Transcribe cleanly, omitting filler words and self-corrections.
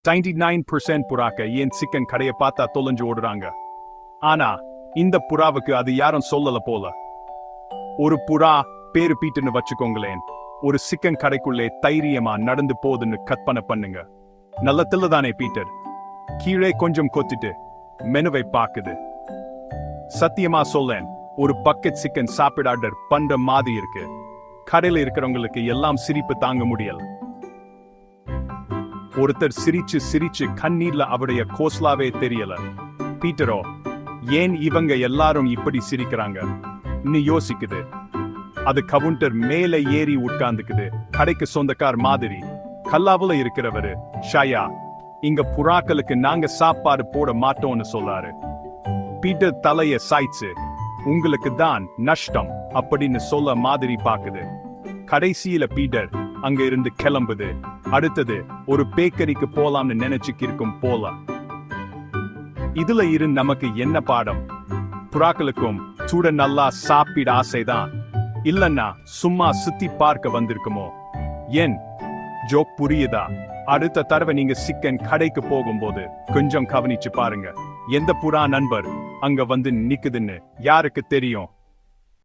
99% புறாக்க ஏன் சிக்கன் கடையை பார்த்தா தொலைஞ்சு ஓடுறாங்க. ஆனா இந்த புறாவுக்கு அது யாரும் சொல்லல போல. ஒரு புறா பேரு பீட்டுன்னு வச்சுக்கோங்களேன், ஒரு சிக்கன் கடைக்குள்ளே தைரியமா நடந்து போகுதுன்னு கற்பனை பண்ணுங்க. நல்ல தில்லதானே பீட்டர்? கீழே கொஞ்சம் கொத்திட்டு மெனுவை பாக்குது. சத்தியமா சொல்லேன், ஒரு பக்கெட் சிக்கன் சாப்பிட ஆர்டர் பண்ற மாதிரி இருக்கு. கடையில இருக்கிறவங்களுக்கு எல்லாம் சிரிப்பு தாங்க முடியல. ஒருத்தர் சிரிச்சு சிரிச்சு கண்ணீர்ல அவருடைய கோஸ்லாவே தெரியல. பீட்டரோ, ஏன் இவங்க எல்லாரும் இப்படி சிரிக்கிறாங்க நீ யோசிக்குது. அது கவுண்டர் மேல ஏறி உட்கார்ந்துக்குது. கடைக்கு சொந்தக்கார் மாதிரி கல்லாவுல இருக்கிறவரு ஷாயா, இங்க புறாக்களுக்கு நாங்க சாப்பாடு போட மாட்டோம்னு சொல்லாரு. பீட்டர் தலைய சாய்ச்சு, உங்களுக்கு தான் நஷ்டம் அப்படின்னு சொல்ல மாதிரி பாக்குது. கடைசியில பீட்டர் அங்க இருந்து கிளம்புது. அடுத்தது ஒரு பேக்கரிக்கு போலாம்னு நினைச்சுக்கிருக்கும் போல. இதுல இருந்து நமக்கு என்ன பாடம்? புறாக்களுக்கும் சூட நல்லா சாப்பிட ஆசைதான், இல்லன்னா சும்மா சுத்தி பார்க்க வந்திருக்குமோ? ஏன் ஜோக் புரியுதா? அடுத்த தடவை நீங்க சிக்கன் கடைக்கு போகும்போது கொஞ்சம் கவனிச்சு பாருங்க, எந்த புறா நண்பர் அங்க வந்து நிக்குதுன்னு யாருக்கு தெரியும்?